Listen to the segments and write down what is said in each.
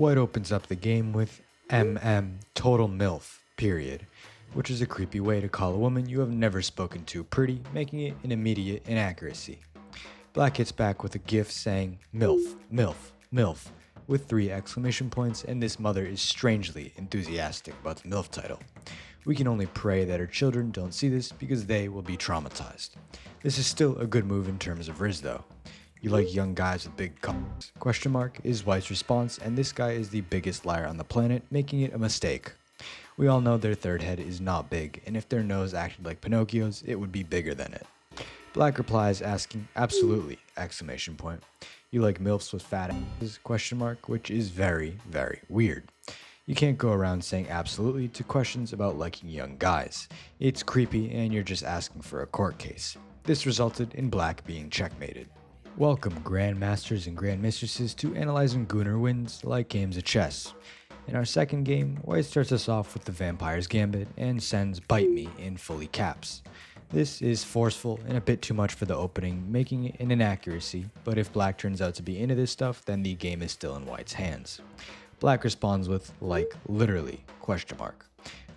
White opens up the game with total MILF, period, which is a creepy way to call a woman you have never spoken to pretty, making it an immediate inaccuracy. Black hits back with a gif saying MILF, MILF, MILF, with 3 exclamation points, and this mother is strangely enthusiastic about the MILF title. We can only pray that her children don't see this because they will be traumatized. This is still a good move in terms of Riz though. You like young guys with big cocks? Question mark is White's response, and this guy is the biggest liar on the planet, making it a mistake. We all know their third head is not big, and if their nose acted like Pinocchio's, it would be bigger than it. Black replies asking, absolutely, exclamation point. You like MILFs with fat asses? Question mark, which is very, very weird. You can't go around saying absolutely to questions about liking young guys. It's creepy and you're just asking for a court case. This resulted in Black being checkmated. Welcome grandmasters and grandmistresses to analyzing Gooner wins like games of chess. In our second game, White starts us off with the Vampire's Gambit and sends Bite Me in fully caps. This is forceful and a bit too much for the opening, making it an inaccuracy, but if Black turns out to be into this stuff, then the game is still in White's hands. Black responds with, like, literally, question mark.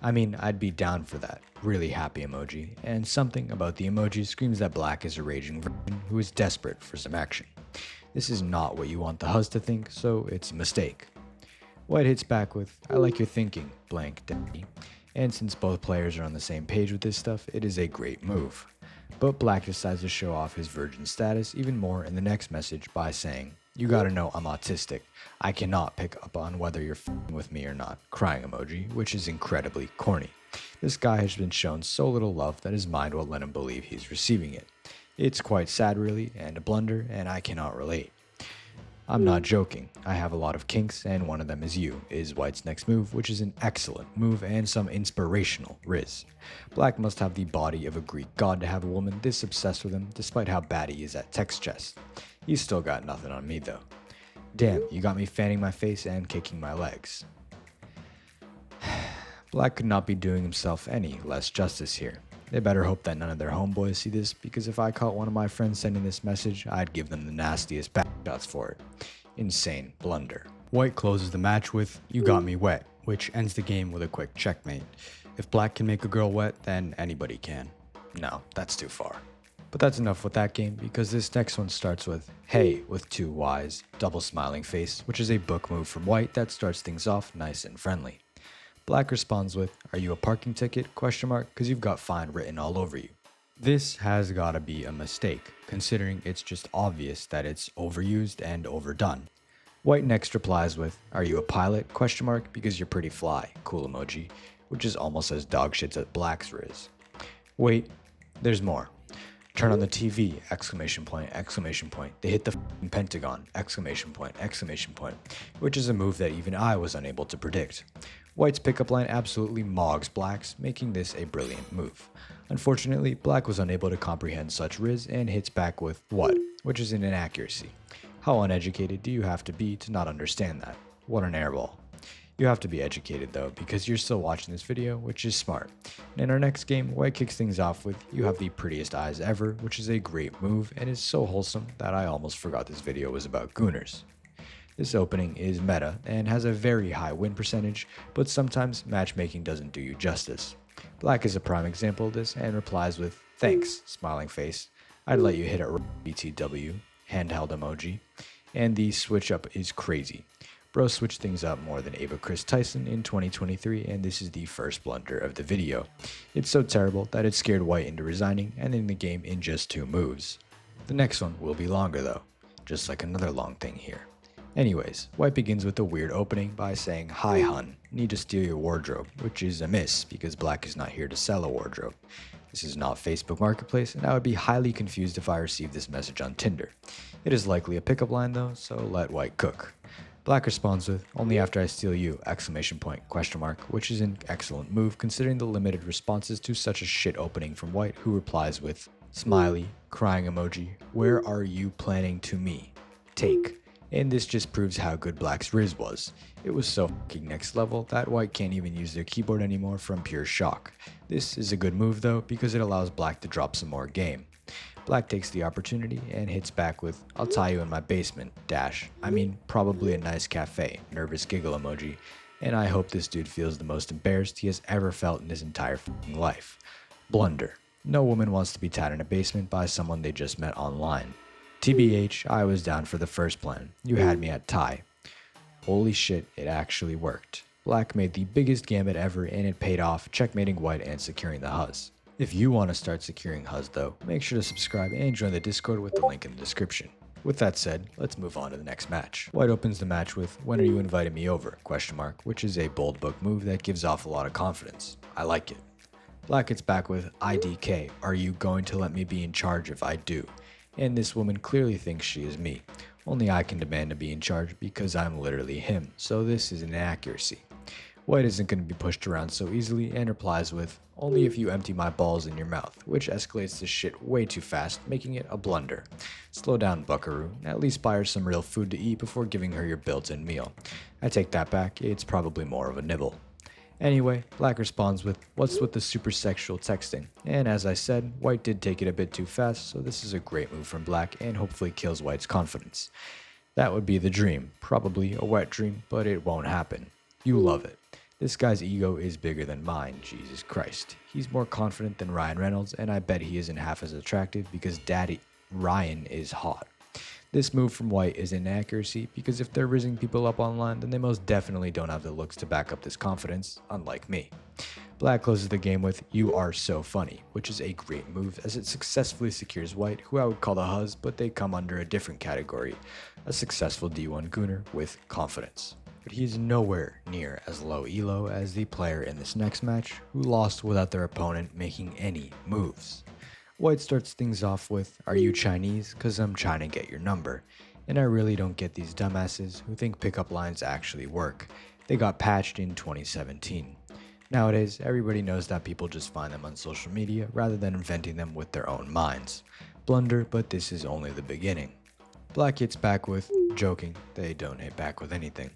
I mean, I'd be down for that, really happy emoji, and something about the emoji screams that Black is a raging virgin who is desperate for some action. This is not what you want the hus to think, so it's a mistake. White hits back with, I like your thinking, blank daddy. And since both players are on the same page with this stuff, it is a great move. But Black decides to show off his virgin status even more in the next message by saying, you gotta know I'm autistic. I cannot pick up on whether you're f***ing with me or not, crying emoji, which is incredibly corny. This guy has been shown so little love that his mind won't let him believe he's receiving it. It's quite sad really, and a blunder, and I cannot relate. I'm not joking, I have a lot of kinks, and one of them is you, is White's next move, which is an excellent move and some inspirational Riz. Black must have the body of a Greek god to have a woman this obsessed with him, despite how bad he is at text chess. He's still got nothing on me though. Damn, you got me fanning my face and kicking my legs. Black could not be doing himself any less justice here. They better hope that none of their homeboys see this, because if I caught one of my friends sending this message, I'd give them the nastiest back shots for it. Insane blunder. White closes the match with, you got me wet, which ends the game with a quick checkmate. If Black can make a girl wet, then anybody can. No, that's too far. But that's enough with that game, because this next one starts with, hey, with 2 Y's, double smiling face, which is a book move from White that starts things off nice and friendly. Black responds with, are you a parking ticket, question mark, because you've got fine written all over you. This has gotta be a mistake, considering it's just obvious that it's overused and overdone. White next replies with, are you a pilot, question mark, because you're pretty fly, cool emoji, which is almost as dog shits as Black's Riz. Wait, there's more. Turn on the TV, exclamation point, exclamation point. They hit the f***ing Pentagon, exclamation point, which is a move that even I was unable to predict. White's pickup line absolutely mogs Black's, making this a brilliant move. Unfortunately, Black was unable to comprehend such Riz and hits back with what, which is an inaccuracy. How uneducated do you have to be to not understand that? What an airball. You have to be educated though, because you're still watching this video, which is smart. And in our next game, White kicks things off with, you have the prettiest eyes ever, which is a great move and is so wholesome that I almost forgot this video was about Gooners. This opening is meta and has a very high win percentage, but sometimes matchmaking doesn't do you justice. Black is a prime example of this and replies with, thanks, smiling face. I'd let you hit it BTW, handheld emoji, and the switch up is crazy. Bro switched things up more than Ava Chris Tyson in 2023, and this is the first blunder of the video. It's so terrible that it scared White into resigning and ending the game in just 2 moves. The next one will be longer though, just like another long thing here. Anyways, White begins with a weird opening by saying, hi hun, need to steal your wardrobe, which is a miss because Black is not here to sell a wardrobe. This is not Facebook Marketplace, and I would be highly confused if I received this message on Tinder. It is likely a pickup line though, so let White cook. Black responds with, only after I steal you, exclamation point, question mark, which is an excellent move considering the limited responses to such a shit opening from White, who replies with, smiley, crying emoji, where are you planning to me? Take. And this just proves how good Black's Riz was. It was so fucking next level that White can't even use their keyboard anymore from pure shock. This is a good move though, because it allows Black to drop some more game. Black takes the opportunity and hits back with, I'll tie you in my basement, probably a nice cafe, nervous giggle emoji, and I hope this dude feels the most embarrassed he has ever felt in his entire f***ing life. Blunder. No woman wants to be tied in a basement by someone they just met online. TBH, I was down for the first plan. You had me at tie. Holy shit, it actually worked. Black made the biggest gambit ever and it paid off, checkmating white and securing the Huz. If you want to start securing Huz though, make sure to subscribe and join the Discord with the link in the description. With that said, let's move on to the next match. White opens the match with, when are you inviting me over? Which is a bold book move that gives off a lot of confidence. I like it. Black gets back with, IDK, are you going to let me be in charge if I do? And this woman clearly thinks she is me. Only I can demand to be in charge because I'm literally him, so this is an inaccuracy. White isn't going to be pushed around so easily and replies with, only if you empty my balls in your mouth, which escalates this shit way too fast, making it a blunder. Slow down, buckaroo, at least buy her some real food to eat before giving her your built-in meal. I take that back, it's probably more of a nibble. Anyway, Black responds with, what's with the super sexual texting? And as I said, White did take it a bit too fast, so this is a great move from Black and hopefully kills White's confidence. That would be the dream, probably a wet dream, but it won't happen. You love it. This guy's ego is bigger than mine, Jesus Christ. He's more confident than Ryan Reynolds, and I bet he isn't half as attractive because Daddy Ryan is hot. This move from White is an inaccuracy because if they're rizzing people up online, then they most definitely don't have the looks to back up this confidence, unlike me. Black closes the game with, you are so funny, which is a great move as it successfully secures White, who I would call the Huz, but they come under a different category, a successful D1 Gooner with confidence. But he's nowhere near as low elo as the player in this next match, who lost without their opponent making any moves. White starts things off with, are you Chinese? Cause I'm trying to get your number. And I really don't get these dumbasses who think pickup lines actually work. They got patched in 2017. Nowadays, everybody knows that people just find them on social media rather than inventing them with their own minds. Blunder, but this is only the beginning. Black hits back with, joking, they don't hit back with anything.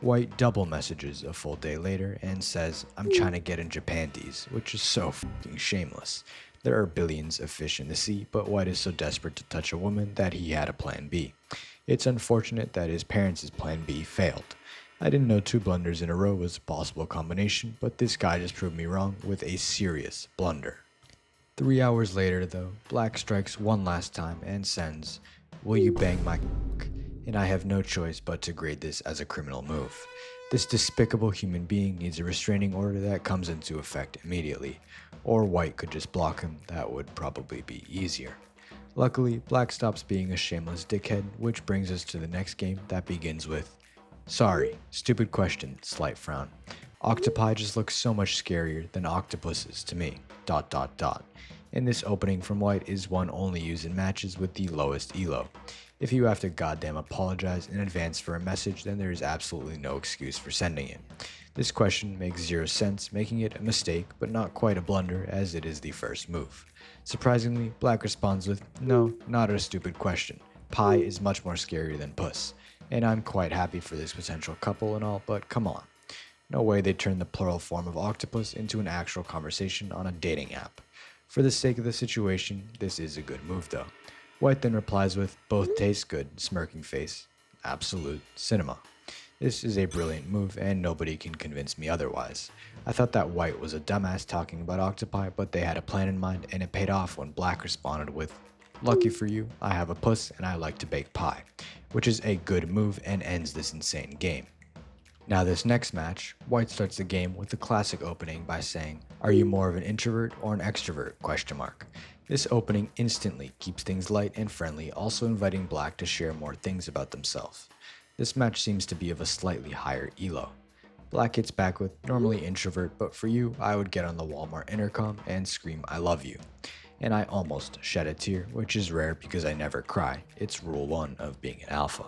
White double messages a full day later and says, I'm trying to get in Japanese, which is so f***ing shameless. There are billions of fish in the sea, but White is so desperate to touch a woman that he had a plan B. It's unfortunate that his parents' plan B failed. I didn't know 2 blunders in a row was a possible combination, but this guy just proved me wrong with a serious blunder. 3 hours later though, Black strikes one last time and sends, will you bang my c***? And I have no choice but to grade this as a criminal move. This despicable human being needs a restraining order that comes into effect immediately, or White could just block him, that would probably be easier. Luckily, Black stops being a shameless dickhead, which brings us to the next game that begins with, sorry, stupid question, slight frown. Octopi just looks so much scarier than octopuses to me, ... And this opening from White is one only used in matches with the lowest elo. If you have to goddamn apologize in advance for a message, then there is absolutely no excuse for sending it. This question makes 0 sense, making it a mistake, but not quite a blunder as it is the first move. Surprisingly, Black responds with, no, not a stupid question. Pie is much more scarier than puss. And I'm quite happy for this potential couple and all, but come on. No way they turned the plural form of octopus into an actual conversation on a dating app. For the sake of the situation, this is a good move though. White then replies with, both taste good, smirking face. Absolute cinema. This is a brilliant move and nobody can convince me otherwise. I thought that White was a dumbass talking about octopi, but they had a plan in mind and it paid off when Black responded with, lucky for you, I have a puss and I like to bake pie, which is a good move and ends this insane game. Now this next match, White starts the game with the classic opening by saying, are you more of an introvert or an extrovert? This opening instantly keeps things light and friendly, also inviting Black to share more things about themselves. This match seems to be of a slightly higher elo. Black hits back with, normally introvert, but for you, I would get on the Walmart intercom and scream I love you. And I almost shed a tear, which is rare because I never cry. It's rule 1 of being an alpha.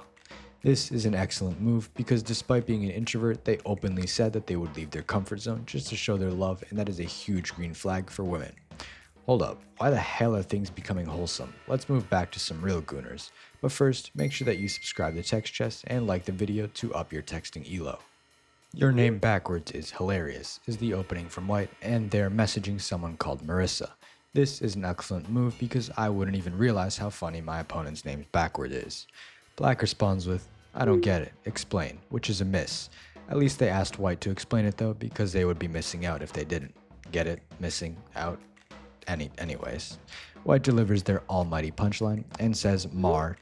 This is an excellent move because despite being an introvert, they openly said that they would leave their comfort zone just to show their love, and that is a huge green flag for women. Hold up, why the hell are things becoming wholesome? Let's move back to some real gooners. But first, make sure that you subscribe to Text Chest and like the video to up your texting elo. Your name backwards is hilarious, is the opening from White, and they're messaging someone called Marissa. This is an excellent move because I wouldn't even realize how funny my opponent's name backward is. Black responds with, I don't get it, explain, which is a miss. At least they asked white to explain it though, because they would be missing out if they didn't. Get it? Missing out? Anyways. White delivers their almighty punchline and says mar-I-SSA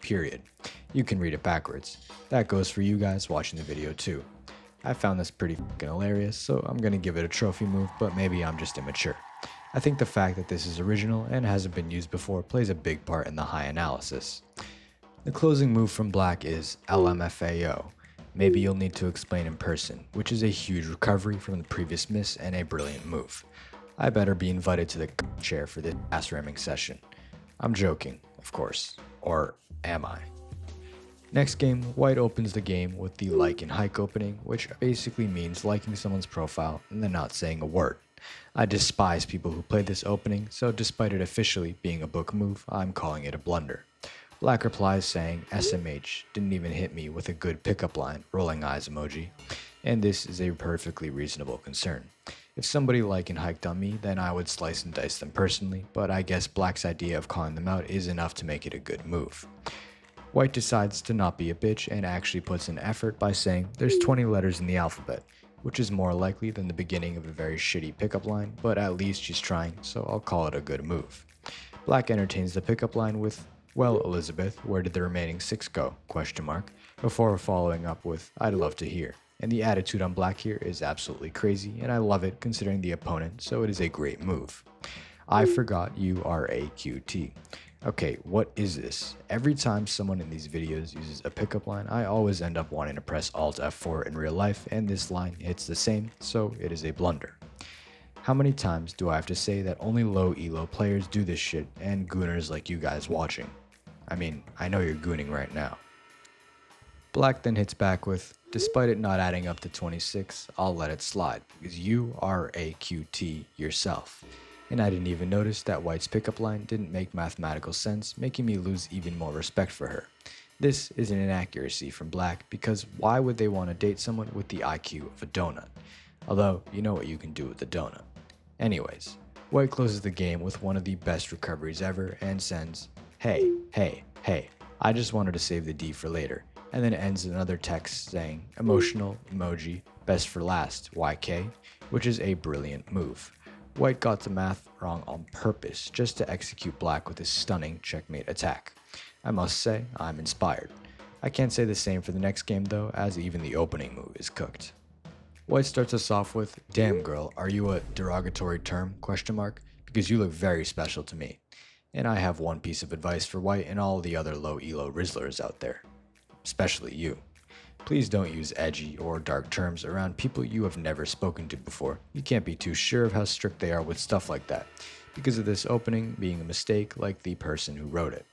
period. You can read it backwards. That goes for you guys watching the video too. I found this pretty fucking hilarious, so I'm gonna give it a trophy move, but maybe I'm just immature. I think the fact that this is original and hasn't been used before plays a big part in the high analysis. The closing move from Black is LMFAO. Maybe you'll need to explain in person, which is a huge recovery from the previous miss and a brilliant move. I better be invited to the chair for this ass ramming session. I'm joking, of course. Or am I? Next game, White opens the game with the like and hike opening, which basically means liking someone's profile and then not saying a word. I despise people who play this opening, so despite it officially being a book move, I'm calling it a blunder. Black replies saying, SMH, didn't even hit me with a good pickup line, rolling eyes emoji, and this is a perfectly reasonable concern. If somebody like and hiked on me, then I would slice and dice them personally, but I guess Black's idea of calling them out is enough to make it a good move. White decides to not be a bitch and actually puts in effort by saying there's 20 letters in the alphabet, which is more likely than the beginning of a very shitty pickup line, but at least she's trying, so I'll call it a good move. Black entertains the pickup line with, well, Elizabeth, where did the remaining 6 go? Before following up with, I'd love to hear. And the attitude on Black here is absolutely crazy, and I love it considering the opponent, so it is a great move. I forgot you are a QT. Okay, what is this? Every time someone in these videos uses a pickup line, I always end up wanting to press Alt F4 in real life, and this line hits the same, so it is a blunder. How many times do I have to say that only low elo players do this shit, and gooners like you guys watching? I mean, I know you're gooning right now. Black then hits back with, despite it not adding up to 26, I'll let it slide, because you are a QT yourself. And I didn't even notice that White's pickup line didn't make mathematical sense, making me lose even more respect for her. This is an inaccuracy from Black, because why would they want to date someone with the IQ of a donut? Although, you know what you can do with a donut. Anyways, White closes the game with one of the best recoveries ever and sends, hey, I just wanted to save the D for later, and then ends another text saying, emotional, emoji, best for last, YK, which is a brilliant move. White got the math wrong on purpose, just to execute Black with his stunning checkmate attack. I must say, I'm inspired. I can't say the same for the next game though, as even the opening move is cooked. White starts us off with, damn girl, are you a derogatory term, ? Because you look very special to me. And I have one piece of advice for White and all the other low elo Rizzlers out there. Especially you. Please don't use edgy or dark terms around people you have never spoken to before. You can't be too sure of how strict they are with stuff like that, because of this opening being a mistake like the person who wrote it.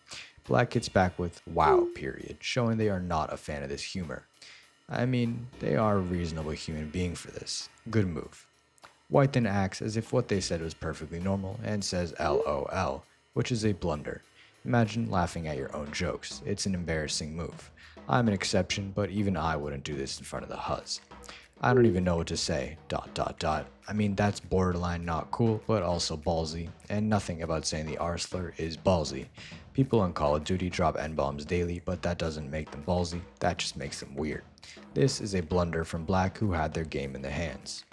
Black hits back with, wow, period, showing they are not a fan of this humor. I mean, they are a reasonable human being for this. Good move. White then acts as if what they said was perfectly normal and says LOL, which is a blunder. Imagine laughing at your own jokes. It's an embarrassing move. I'm an exception, but even I wouldn't do this in front of the Huz. I don't even know what to say, ... I mean, that's borderline not cool, but also ballsy, and nothing about saying the R slur is ballsy. People on Call of Duty drop N-bombs daily, but that doesn't make them ballsy, that just makes them weird. This is a blunder from Black, who had their game in their hands.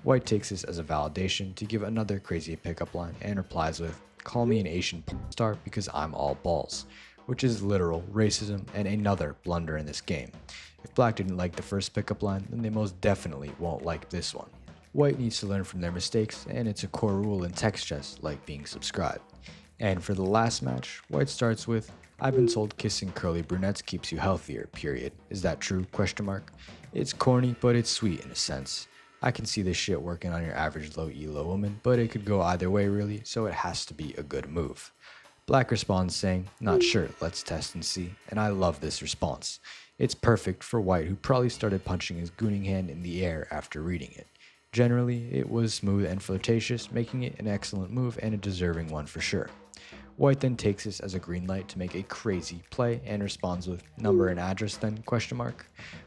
White takes this as a validation to give another crazy pickup line and replies with, call me an Asian star because I'm all balls, which is literal racism and another blunder in this game. If Black didn't like the first pickup line, then they most definitely won't like this one. White needs to learn from their mistakes, and it's a core rule in text chess, like being subscribed. And for the last match, White starts with, I've been told kissing curly brunettes keeps you healthier, period. Is that true? ? It's corny, but it's sweet in a sense. I can see this shit working on your average low elo woman, but it could go either way really, so it has to be a good move. Black responds saying, not sure, let's test and see, and I love this response. It's perfect for White, who probably started punching his gooning hand in the air after reading it. Generally, it was smooth and flirtatious, making it an excellent move and a deserving one for sure. White then takes this as a green light to make a crazy play and responds with, number and address then, ?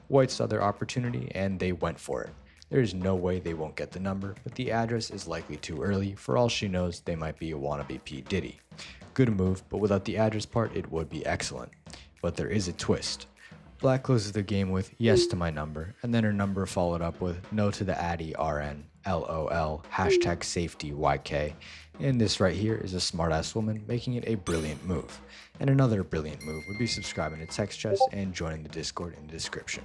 White saw their opportunity and they went for it. There is no way they won't get the number, but the address is likely too early. For all she knows, they might be a wannabe P. Diddy. Good move, but without the address part, it would be excellent. But there is a twist. Black closes the game with yes to my number, and then her number followed up with no to the Addy RN, LOL, hashtag safety YK. And this right here is a smartass woman making it a brilliant move. And another brilliant move would be subscribing to Text Chess and joining the Discord in the description.